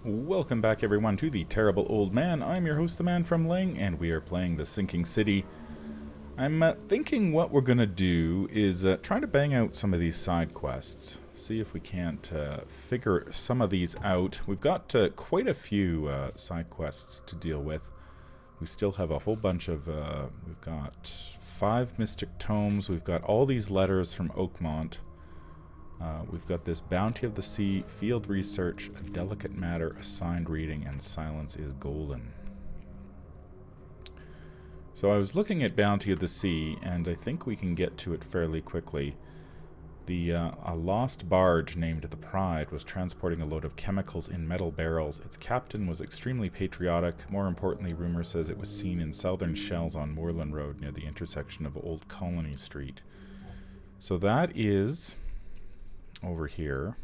Welcome back everyone to The Terrible Old Man. I'm your host, the Manfromleng, and we are playing The Sinking City. I'm thinking what we're going to do is try to bang out some of these side quests. See if we can't figure some of these out. We've got quite a few side quests to deal with. We still have a whole bunch of... we've got 5 mystic tomes. We've got all these letters from Oakmont. We've got this Bounty of the Sea, Field Research, A Delicate Matter, Assigned Reading, and Silence is Golden. So I was looking at Bounty of the Sea, and I think we can get to it fairly quickly. A lost barge named the Pride was transporting a load of chemicals in metal barrels. Its captain was extremely patriotic. More importantly, rumor says it was seen in southern shells on Moorland Road near the intersection of Old Colony Street. So that is... over here,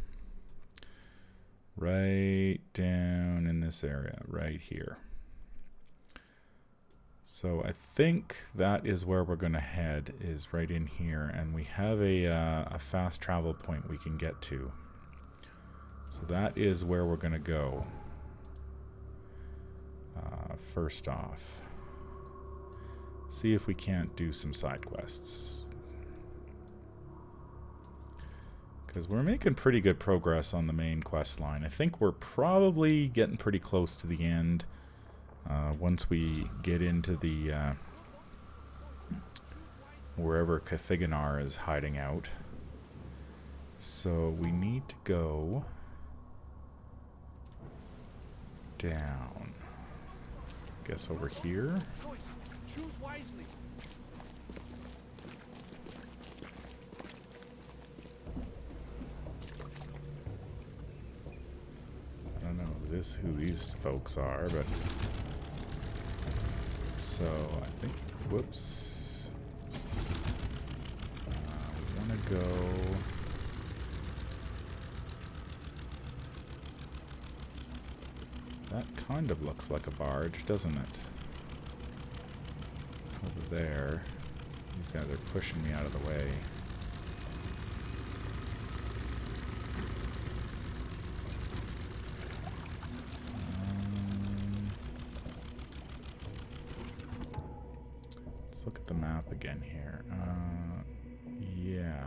right down in this area, right here. So I think that is where we're going to head, is right in here, and we have a fast travel point we can get to. So that is where we're going to go. First off, see if we can't do some side quests. Because we're making pretty good progress on the main quest line. I think we're probably getting pretty close to the end once we get into the wherever Cathiganar is hiding out. So we need to go down. Guess over here. Choose wisely. I don't know who these folks are, but so I think, whoops, we want to go that kind of looks like a barge, doesn't it? Over there, these guys are pushing me out of the way. Look at the map again here. Yeah.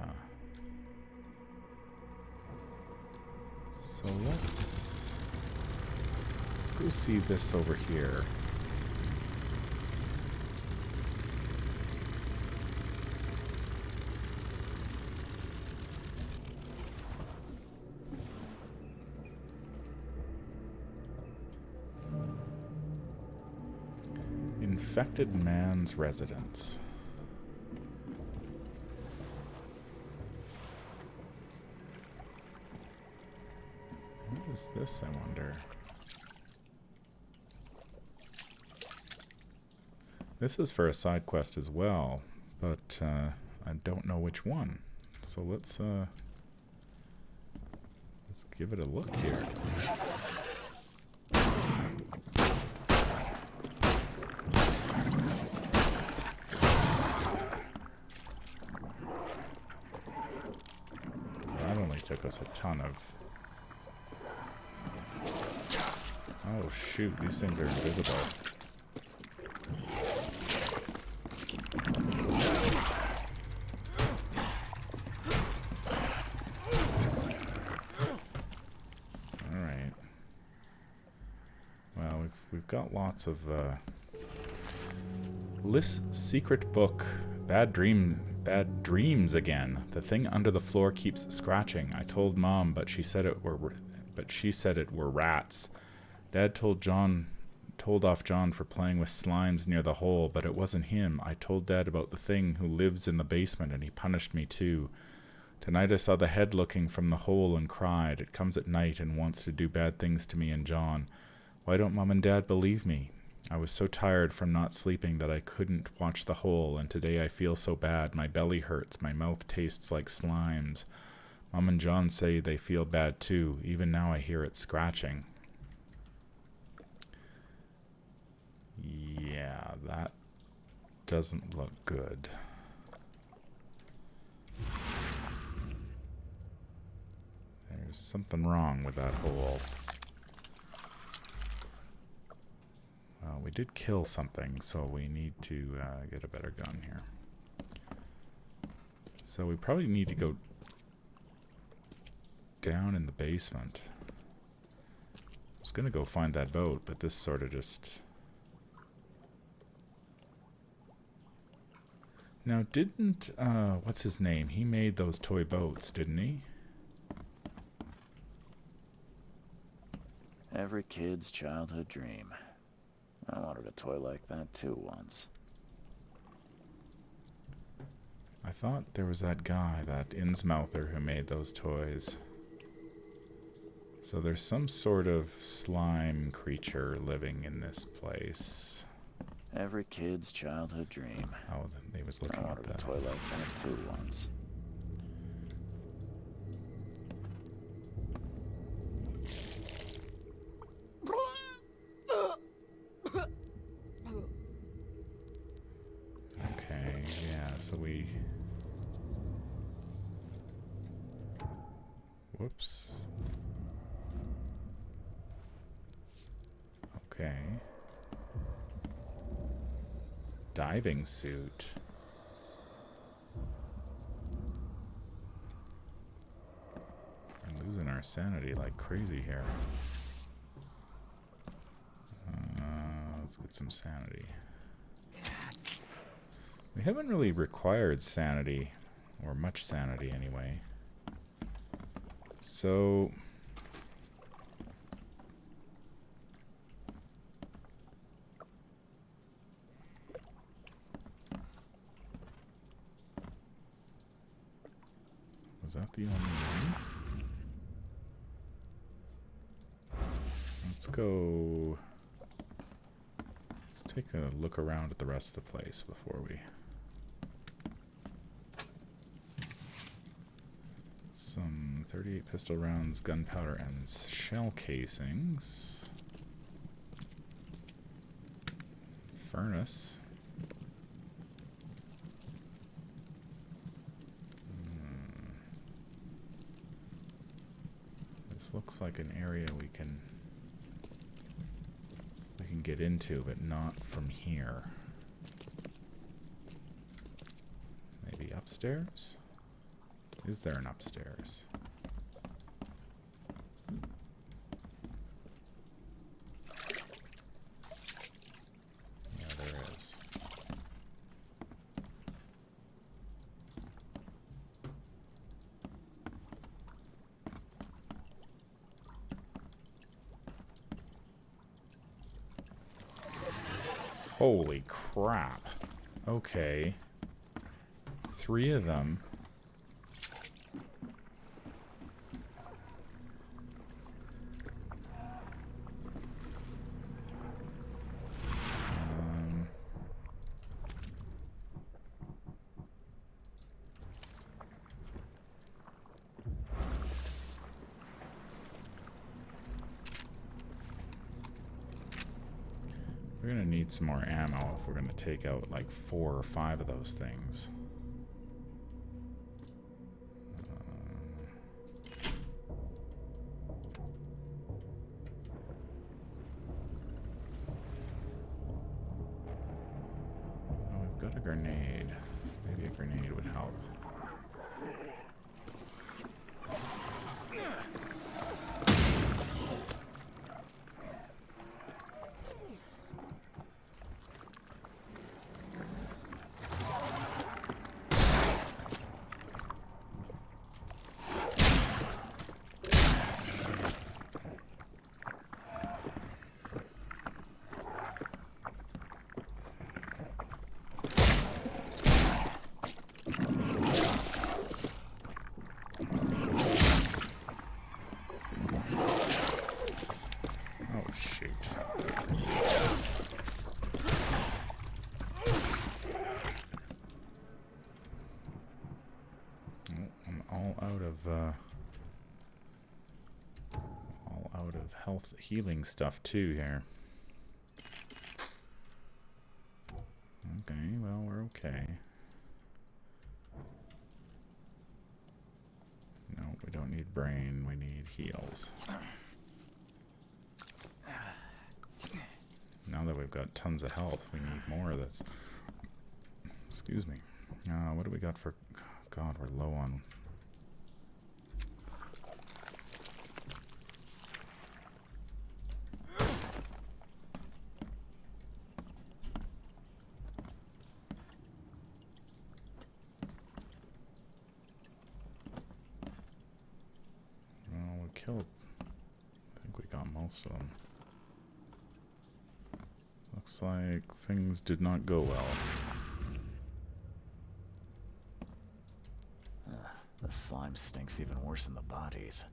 So let's go see this over here. Infected man's residence. What is this, I wonder? This is for a side quest as well, but I don't know which one. So let's give it a look here. Took us a ton of... oh shoot, these things are invisible. Alright. Well, we've got lots of List's secret book. Bad dreams again. The thing under the floor keeps scratching. I told Mom, but she said it were rats. Dad told off John for playing with slimes near the hole, but it wasn't him. I told Dad about the thing who lives in the basement, and he punished me too. Tonight I saw the head looking from the hole and cried. It comes at night and wants to do bad things to me and John. Why don't Mom and Dad believe me? I was so tired from not sleeping that I couldn't watch the hole, and today I feel so bad. My belly hurts. My mouth tastes like slimes. Mom and John say they feel bad too. Even now I hear it scratching. Yeah, that doesn't look good. There's something wrong with that hole. We did kill something, so we need to get a better gun here. So we probably need to go down in the basement. I was gonna go find that boat, but this sort of just... Now, didn't, what's his name? He made those toy boats, didn't he? Every kid's childhood dream. I wanted a toy like that too once. I thought there was that guy, that Innsmouther, who made those toys. So there's some sort of slime creature living in this place. Every kid's childhood dream. Oh, he was looking I at wanted a that. toy like that too once. Okay, yeah, so we... Whoops. Okay. Diving suit. We're losing our sanity like crazy here. Let's get some sanity. We haven't really required sanity, or much sanity anyway. So... Was that the only one? Let's go... Let's take a look around at the rest of the place before we... Some 38 pistol rounds, gunpowder, and shell casings. Furnace. This looks like an area we can get into, but not from here. Maybe upstairs? Is there an upstairs? Yeah, there is. Holy crap. Okay. 3 of them. We're gonna need some more ammo if we're gonna take out like 4 or 5 of those things. Oh, we've got a grenade. Maybe a grenade would help. All out of health healing stuff too here. Okay, well, we're okay. No, we don't need brain, we need heals. Now that we've got tons of health. We need more of this. Excuse me. What do we got for... God, we're low on... Well, we killed... I think we got most of them. Looks like things did not go well. The slime stinks even worse than the bodies.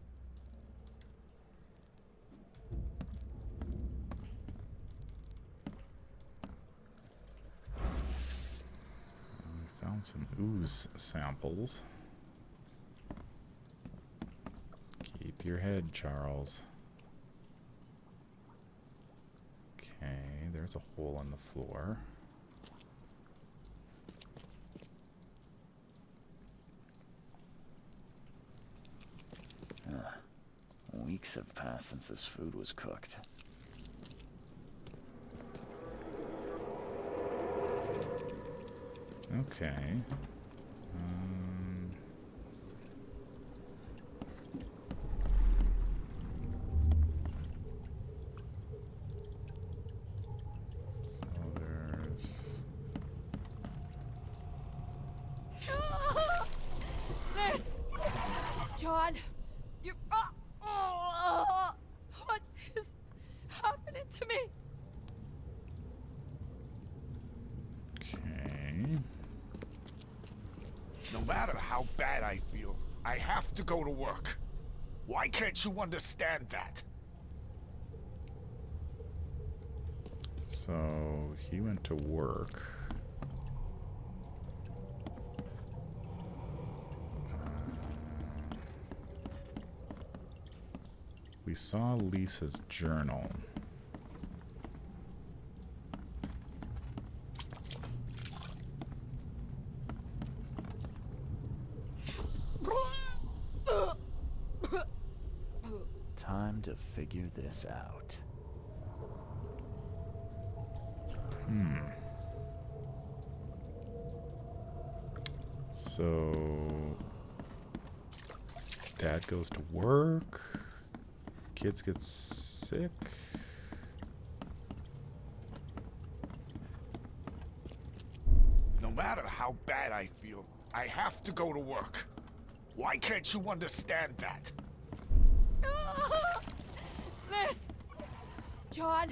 We found some ooze samples. Keep your head, Charles. Okay, there's a hole in the floor. Weeks have passed since this food was cooked. Okay. So there's... Liz! John! You... what is happening to me? Okay. No matter how bad I feel, I have to go to work. Why can't you understand that? So he went to work. We saw Lisa's journal. Time to figure this out. So Dad goes to work. Kids get sick. No matter how bad I feel, I have to go to work. Why can't you understand that? Liz! John!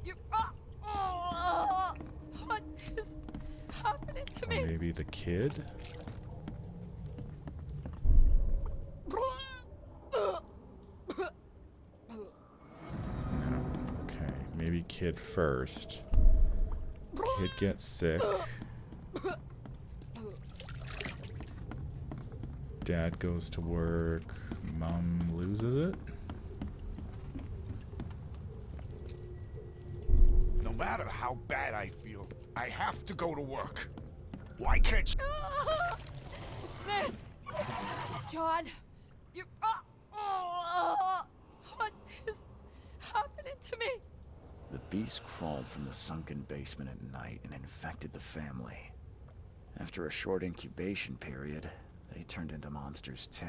You... what is happening to Or me? maybe the kid? No. Okay, maybe kid first. Kid gets sick. Dad goes to work. Mom loses it. No matter how bad I feel, I have to go to work. Why can't you... Liz! John! You... what is happening to me? The beast crawled from the sunken basement at night and infected the family. After a short incubation period, they turned into monsters too.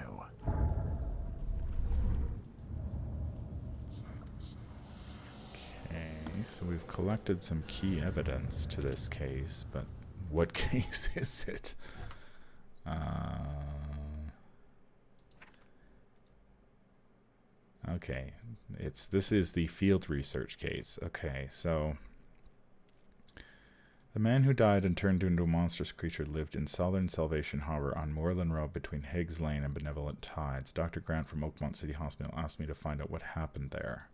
Okay, so we've collected some key evidence to this case, but what case is it? Okay, this is the field research case. Okay, so the man who died and turned into a monstrous creature lived in southern Salvation Harbor on Moreland Road between Higgs Lane and Benevolent Tides. Dr. Grant from Oakmont City Hospital asked me to find out what happened there.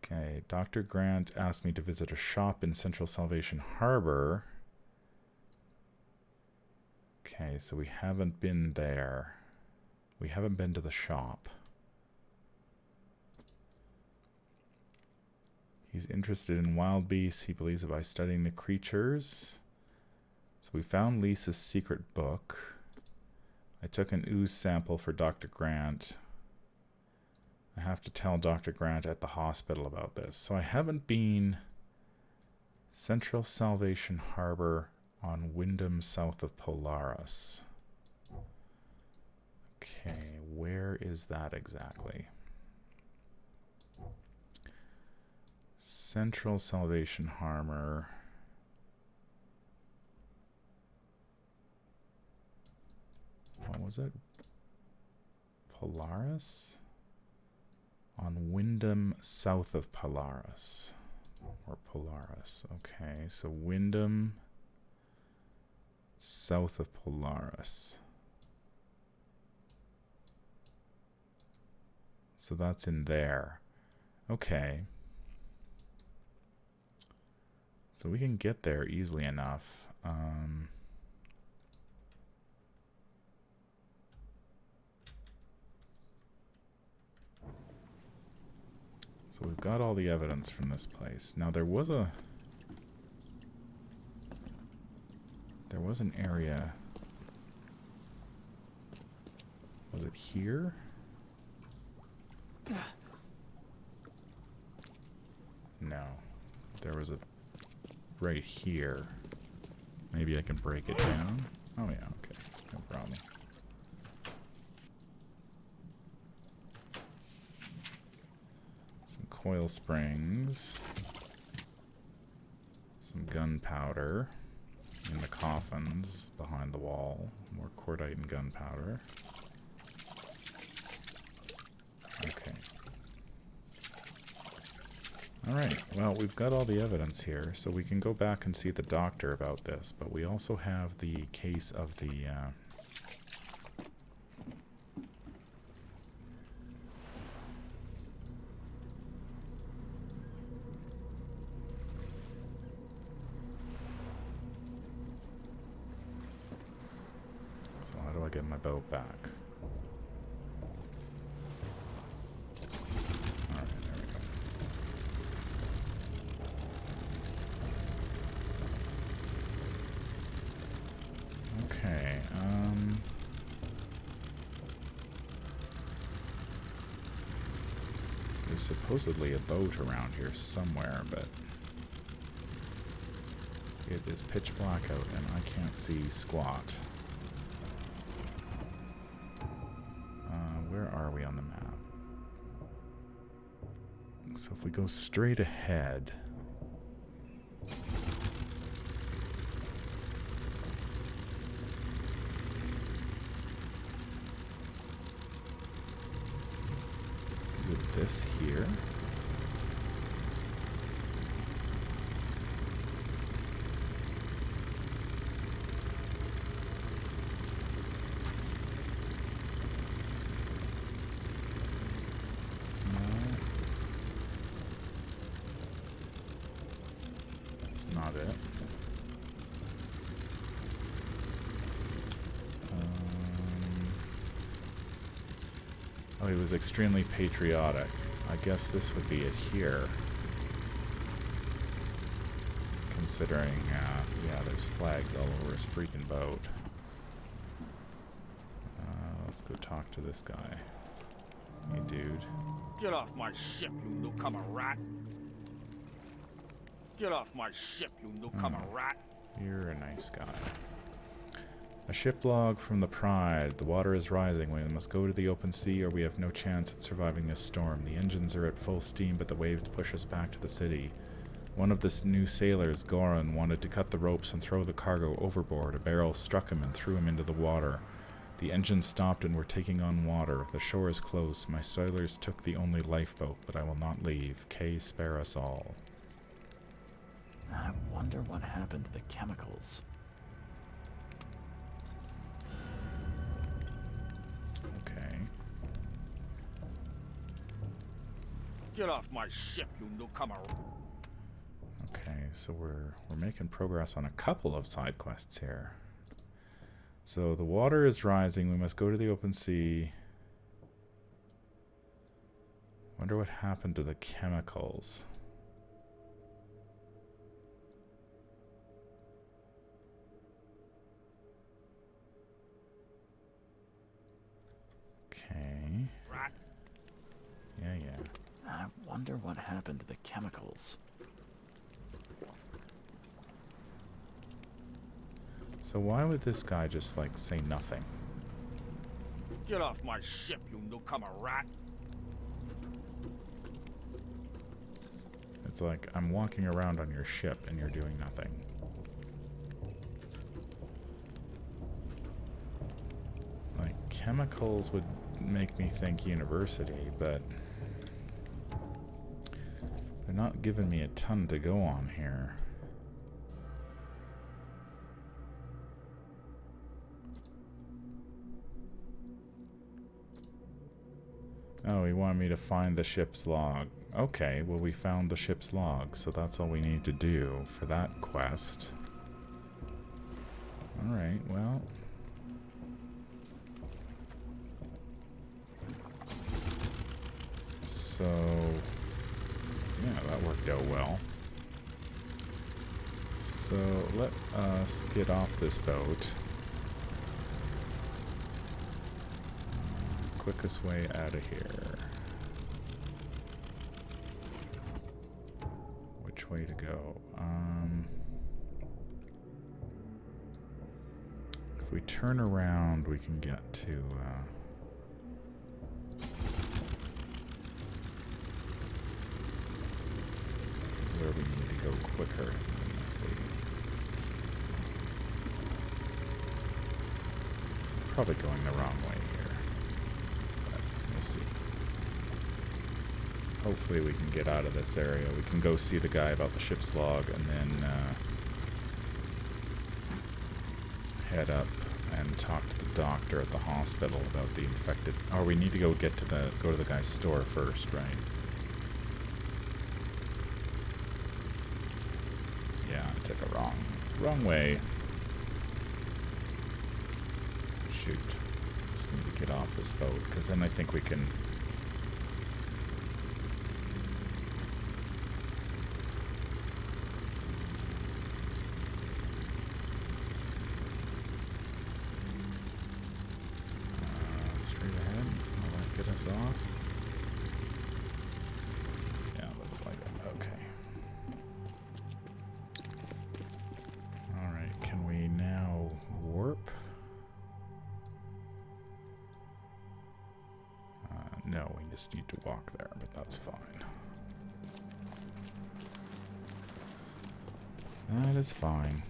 Okay, Dr. Grant asked me to visit a shop in Central Salvation Harbor. Okay, so we haven't been there. We haven't been to the shop. He's interested in wild beasts. He believes that by studying the creatures. So we found Lisa's secret book. I took an ooze sample for Dr. Grant. I have to tell Dr. Grant at the hospital about this. So I haven't been Central Salvation Harbor on Wyndham south of Polaris. Okay, where is that exactly? Central Salvation Harbor. What was it? Polaris? On Wyndham south of Polaris. Or Polaris. Okay, so Wyndham south of Polaris. So that's in there. Okay. So we can get there easily enough. So we've got all the evidence from this place. Now there was an area. Was it here? No. There was a right here. Maybe I can break it down. Oh yeah, okay. No problem. Some coil springs. Some gunpowder in the coffins behind the wall. More cordite and gunpowder. Okay. Alright, well, we've got all the evidence here, so we can go back and see the doctor about this, but we also have the case of the, So how do I get my boat back? There's supposedly a boat around here somewhere, but it is pitch black out and I can't see squat. Where are we on the map? So if we go straight ahead... Is it this here? No. That's not it. Oh, he was extremely patriotic. I guess this would be it here. Considering, yeah, there's flags all over his freaking boat. Let's go talk to this guy. Hey, dude. Get off my ship, you newcomer rat. Get off my ship, you newcomer rat. You're a nice guy. A ship log from the Pride. The water is rising. We must go to the open sea or we have no chance at surviving this storm. The engines are at full steam, but the waves push us back to the city. One of the new sailors, Goran, wanted to cut the ropes and throw the cargo overboard. A barrel struck him and threw him into the water. The engine stopped and we're taking on water. The shore is close. My sailors took the only lifeboat, but I will not leave. Kay, spare us all. I wonder what happened to the chemicals. Okay. Get off my ship, you newcomer. Okay, so we're making progress on a couple of side quests here. So the water is rising. We must go to the open sea. Wonder what happened to the chemicals. Okay. Rat. Yeah. wonder what happened to the chemicals. So why would this guy just, like, say nothing? Get off my ship, you newcomer rat! It's like, I'm walking around on your ship and you're doing nothing. Like, chemicals would make me think university, but they're not giving me a ton to go on here. Oh, he wanted me to find the ship's log. Okay, well, we found the ship's log, so that's all we need to do for that quest. Alright, well. So, yeah, that worked out well. So, let us get off this boat. Quickest way out of here. Which way to go? If we turn around, we can get to where we need to go quicker. Probably going the wrong way here. But we'll see. Hopefully we can get out of this area. We can go see the guy about the ship's log and then head up and talk to the doctor at the hospital about the infected. Or we need to go to the guy's store first, right? Yeah, I took a wrong way. Shoot. Just need to get off this boat, because then I think we can... straight ahead. Will that get us off? Yeah, looks like it. Okay. Alright, can we now warp? No, we just need to walk there, but that's fine. That is fine.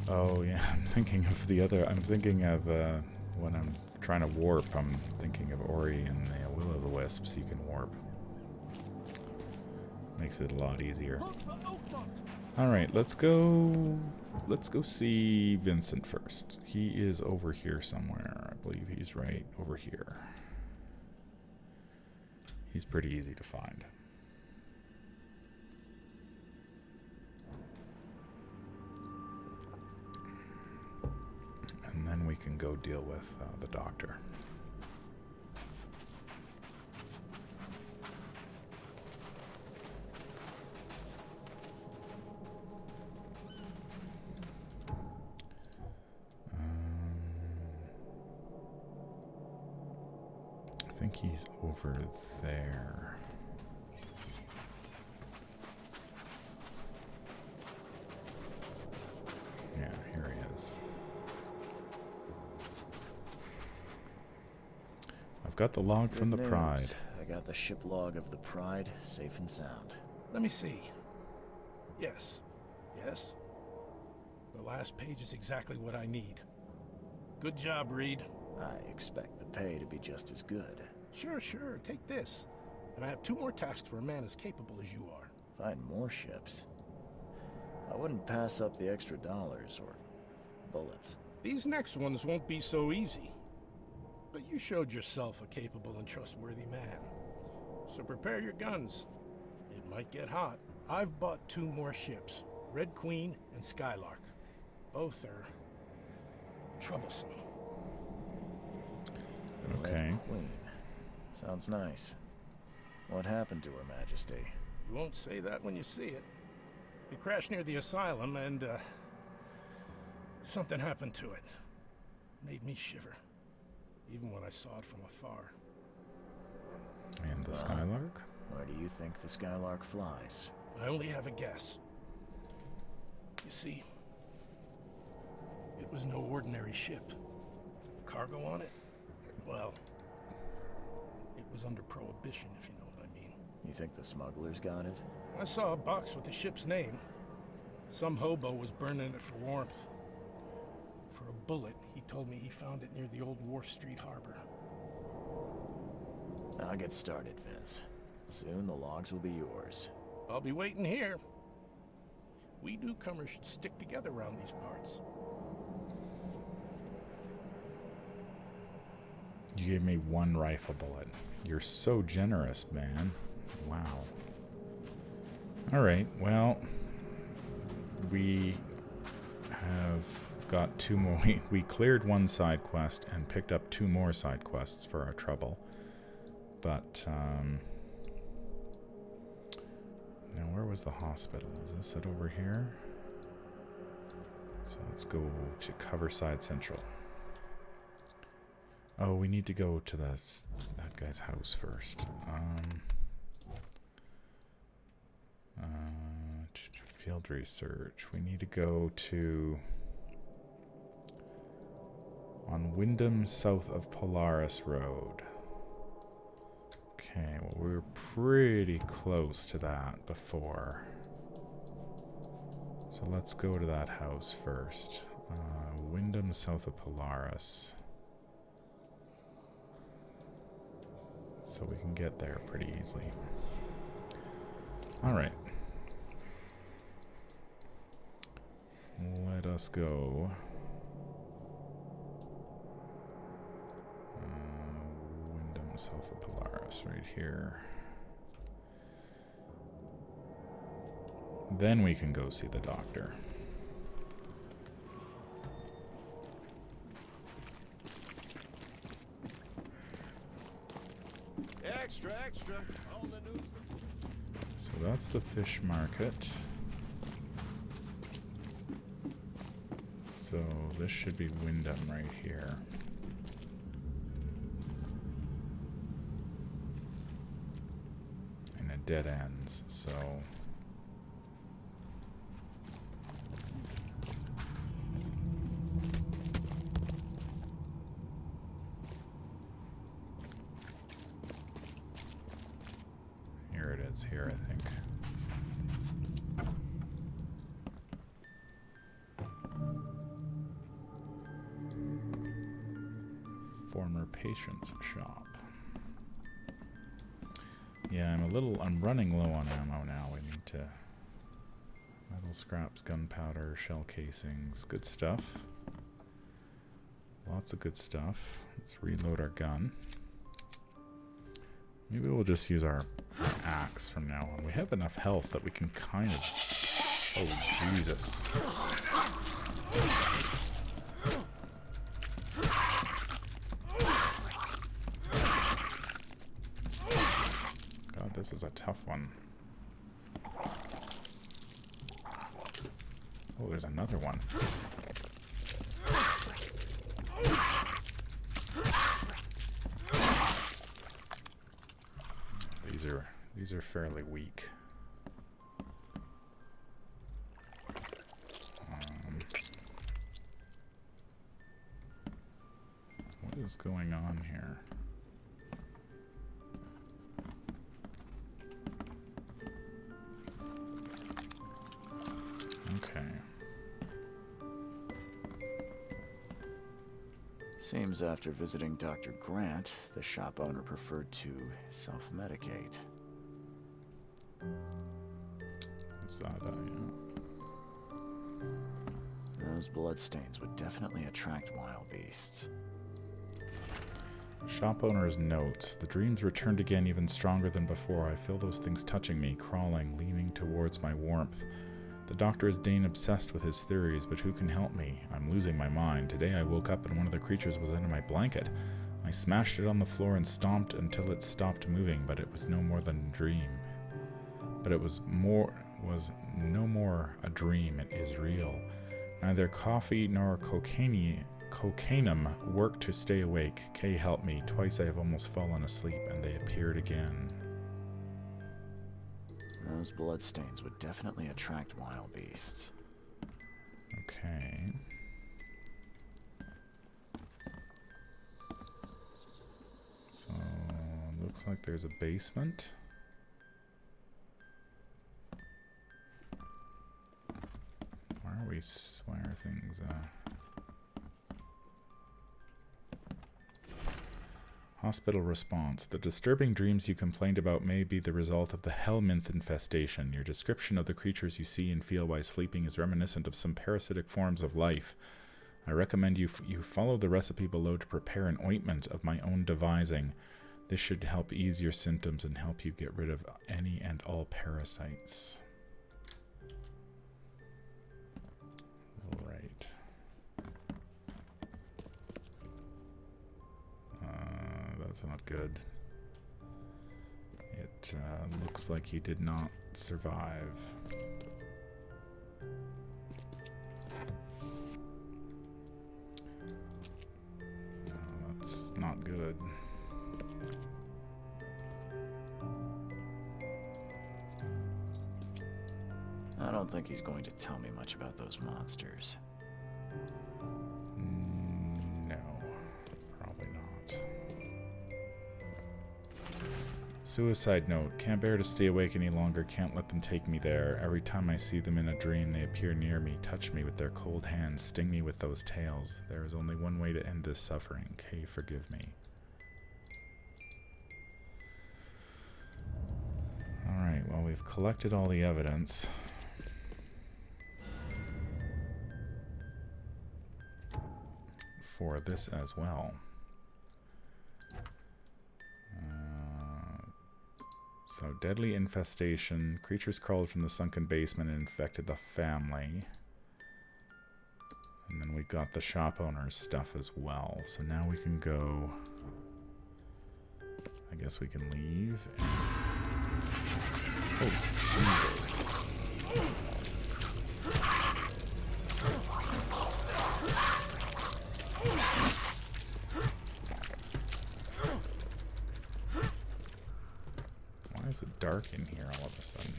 Oh yeah, I'm thinking of the other. I'm thinking of when I'm trying to warp. I'm thinking of Ori and the Will-o'-the-Wisps. You can warp. Makes it a lot easier. All right, let's go. Let's go see Vincent first. He is over here somewhere. I believe he's right over here. He's pretty easy to find. And then we can go deal with the doctor. I think he's over there. Yeah, here he is. I've got the log from the Pride. I got the ship log of the Pride, safe and sound. Let me see. Yes. Yes. The last page is exactly what I need. Good job, Reed. I expect the pay to be just as good. Sure, take this. And I have 2 more tasks for a man as capable as you are. Find more ships. I wouldn't pass up the extra dollars or bullets. These next ones won't be so easy. But you showed yourself a capable and trustworthy man. So prepare your guns. It might get hot. I've bought 2 more ships, Red Queen and Skylark. Both are troublesome. The Okay. Red Queen. Sounds nice. What happened to Her Majesty? You won't say that when you see it. We crashed near the asylum and, something happened to it. Made me shiver, even when I saw it from afar. And the Skylark? Where do you think the Skylark flies? I only have a guess. You see, it was no ordinary ship. Cargo on it? Well, it was under prohibition, if you know what I mean. You think the smugglers got it? I saw a box with the ship's name. Some hobo was burning it for warmth. For a bullet, he told me he found it near the old Wharf Street harbor. I'll get started, Vince. Soon the logs will be yours. I'll be waiting here. We newcomers should stick together around these parts. You gave me one rifle bullet. You're so generous, man. Wow. Alright, well, we have got 2 more. We cleared one side quest and picked up 2 more side quests for our trouble. But, now where was the hospital? Is this it over here? So let's go to Coverside Central. Oh, we need to go to that guy's house first. Field research. We need to go to on Wyndham south of Polaris Road. Okay, well we were pretty close to that before. So let's go to that house first. Wyndham south of Polaris. So we can get there pretty easily. Alright. Let us go. Wyndham south of Polaris, right here. Then we can go see the doctor. Extra, extra. On the news. So that's the fish market. So this should be Wyndham right here. And it dead ends, so... Here it is, here I think. Former patient's shop. Yeah, I'm running low on ammo now. We need to... Metal scraps, gunpowder, shell casings. Good stuff. Lots of good stuff. Let's reload our gun. Maybe we'll just use our axe from now on. We have enough health that we can kind of... Oh, Jesus. God, this is a tough one. Oh, there's another one. These are fairly weak. What is going on here? Okay. Seems after visiting Dr. Grant, the shop owner preferred to self-medicate. Those bloodstains would definitely attract wild beasts. Shop owner's notes. The dreams returned again, even stronger than before. I feel those things touching me, crawling, leaning towards my warmth. The doctor is Dane obsessed with his theories, but who can help me? I'm losing my mind. Today I woke up and one of the creatures was under my blanket. I smashed it on the floor and stomped until it stopped moving, but it was no more than a dream. But it was no more a dream, it is real. Neither coffee nor cocainum worked to stay awake. Kay helped me. Twice I have almost fallen asleep, and they appeared again. Those bloodstains would definitely attract wild beasts. Okay. So, looks like there's a basement. Why are things, Hospital response. The disturbing dreams you complained about may be the result of the helminth infestation. Your description of the creatures you see and feel while sleeping is reminiscent of some parasitic forms of life. I recommend you follow the recipe below to prepare an ointment of my own devising. This should help ease your symptoms and help you get rid of any and all parasites. Right. That's not good. It looks like he did not survive. That's not good. I don't think he's going to tell me much about those monsters. No, probably not. Suicide note. Can't bear to stay awake any longer. Can't let them take me there. Every time I see them in a dream, they appear near me, touch me with their cold hands, sting me with those tails. There is only one way to end this suffering. Kay, forgive me. Alright, well, we've collected all the evidence. For this as well. So, deadly infestation. Creatures crawled from the sunken basement and infected the family. And then we got the shop owner's stuff as well. So now we can go... I guess we can leave. Oh, Jesus. Why is it dark in here all of a sudden?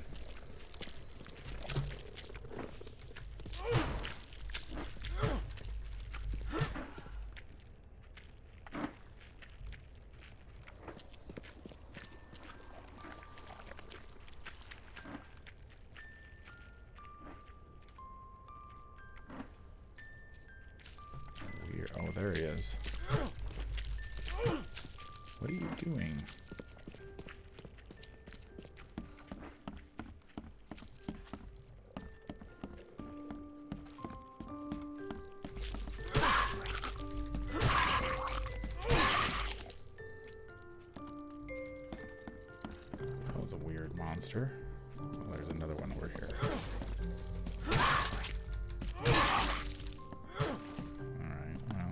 Weird. Oh, there he is. What are you doing? That was a weird monster. Oh, there's another one over here. Alright, well.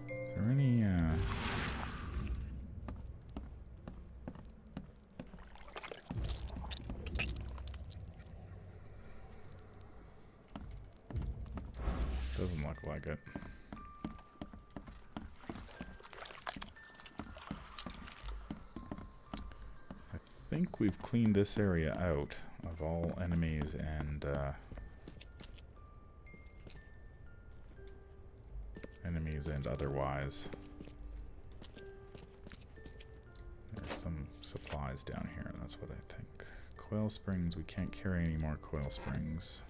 Is there any, doesn't look like it. I think we've cleaned this area out of all enemies and otherwise. There's some supplies down here, that's what I think. Coil springs, we can't carry any more coil springs.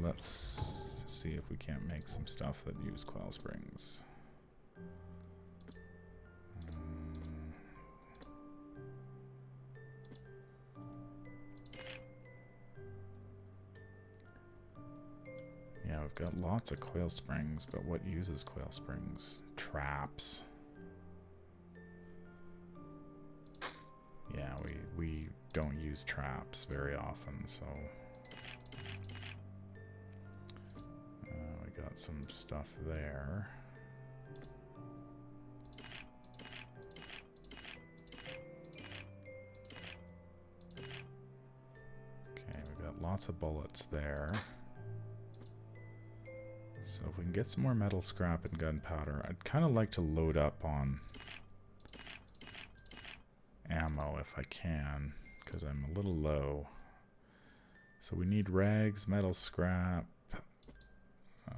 Let's see if we can't make some stuff that use coil springs. Yeah, we've got lots of coil springs, but what uses coil springs? Traps. Yeah, we don't use traps very often, so... we got some stuff there. lots of bullets there. So if we can get some more metal scrap and gunpowder, I'd kind of like to load up on ammo if I can, because I'm a little low. So we need rags, metal scrap. Yeah,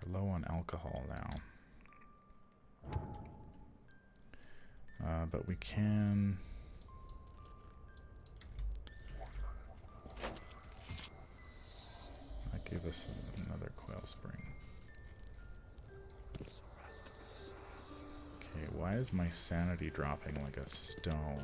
we're low on alcohol now. But we can... That gave us another coil spring. Okay, why is my sanity dropping like a stone?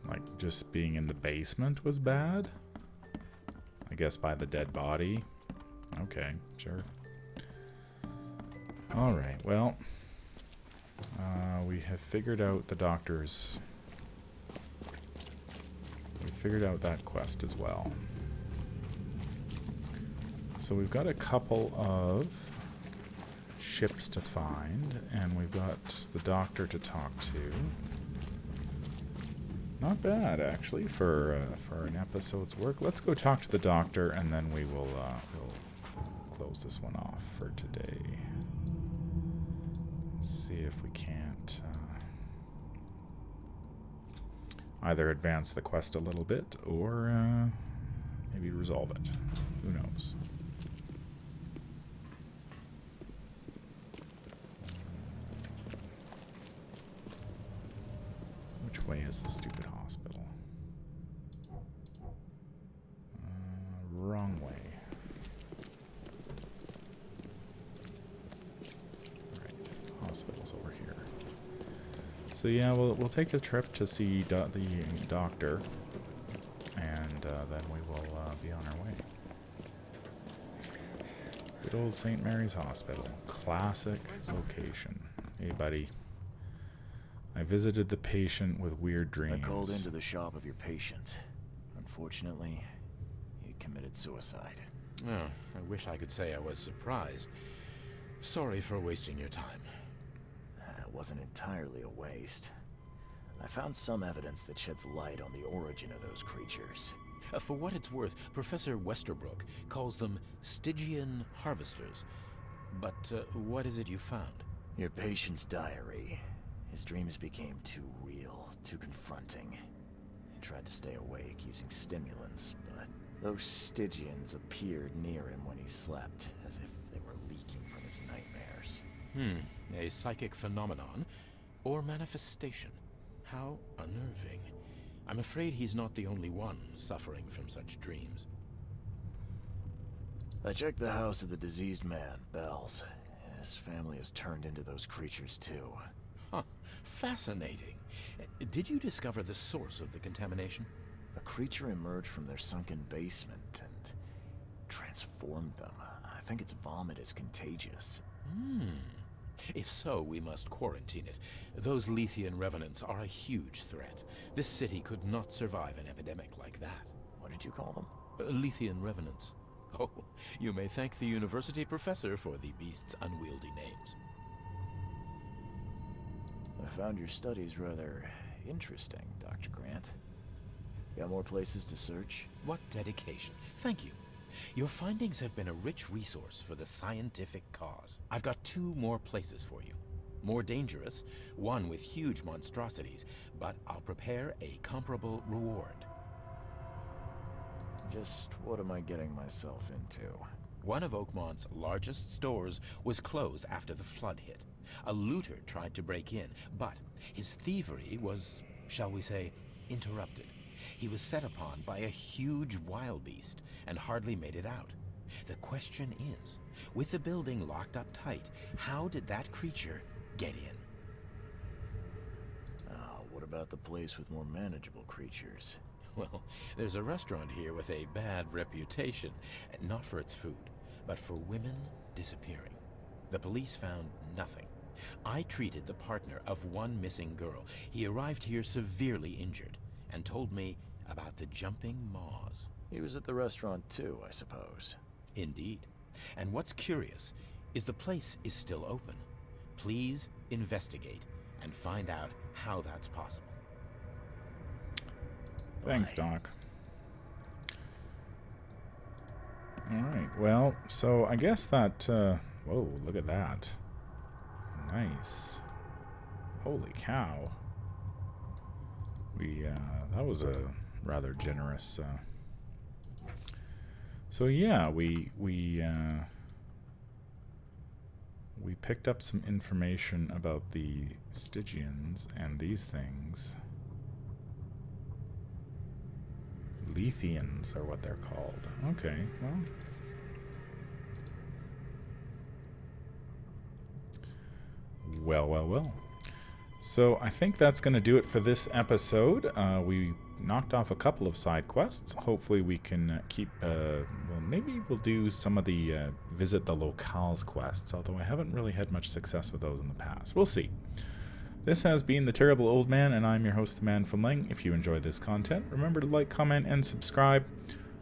Like, just being in the basement was bad? I guess by the dead body. Okay, sure. Alright, well, we have figured out the doctor's... We figured out that quest as well. So we've got a couple of ships to find, and we've got the doctor to talk to. Not bad, actually, for an episode's work. Let's go talk to the doctor, and then we will we'll close this one off for today. See if we can't either advance the quest a little bit or maybe resolve it. Who knows? Which way is the stupid hospital? Wrong way. Hospital's over here. So yeah, we'll take a trip to see the doctor, and then we will be on our way. Good old St. Mary's Hospital. Classic location. Hey, buddy. I visited the patient with weird dreams. I called into the shop of your patient. Unfortunately, he committed suicide. Oh, I wish I could say I was surprised. Sorry for wasting your time. It wasn't entirely a waste. I found some evidence that sheds light on the origin of those creatures. For what it's worth, Professor Westerbrook calls them Stygian harvesters. But what is it you found? Your patient's diary. His dreams became too real, too confronting. He tried to stay awake using stimulants, but those Stygians appeared near him when he slept, as if they were leaking from his nightmares. A psychic phenomenon or manifestation. How unnerving. I'm afraid he's not the only one suffering from such dreams. I checked the house of the diseased man, Bells. His family has turned into those creatures too. Huh. Fascinating. Did you discover the source of the contamination? A creature emerged from their sunken basement and transformed them. I think its vomit is contagious. If so, we must quarantine it. Those Lethian revenants are a huge threat. This city could not survive an epidemic like that. What did you call them? Lethian revenants. Oh, you may thank the university professor for the beast's unwieldy names. I found your studies rather interesting, Dr. Grant. Got more places to search? What dedication. Thank you. Your findings have been a rich resource for the scientific cause. I've got 2 more places for you. More dangerous, one with huge monstrosities, but I'll prepare a comparable reward. Just what am I getting myself into? One of Oakmont's largest stores was closed after the flood hit. A looter tried to break in, but his thievery was, shall we say, interrupted. He was set upon by a huge wild beast and hardly made it out. The question is, with the building locked up tight, how did that creature get in? What about the place with more manageable creatures? Well, there's a restaurant here with a bad reputation, not for its food, but for women disappearing. The police found nothing. I treated the partner of one missing girl. He arrived here severely injured and told me about the jumping maws. He was at the restaurant too, I suppose. Indeed. And what's curious is the place is still open. Please investigate and find out how that's possible. Thanks, Doc. Alright, well, so I guess that, whoa, look at that. Nice. Holy cow. That was a rather generous, so yeah, we picked up some information about the Stygians and these things. Letheans are what they're called. Okay, well. So I think that's going to do it for this episode. We knocked off a couple of side quests. Hopefully we can keep, well, maybe we'll do some of the visit the locales quests, although I haven't really had much success with those in the past. We'll see. This has been The Terrible Old Man, and I'm your host, the Manfromleng. If you enjoy this content, remember to like, comment, and subscribe.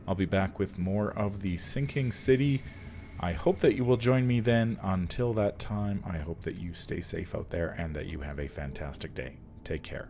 I'll be back with more of the Sinking City. I hope that you will join me then. Until that time, I hope that you stay safe out there and that you have a fantastic day. Take care.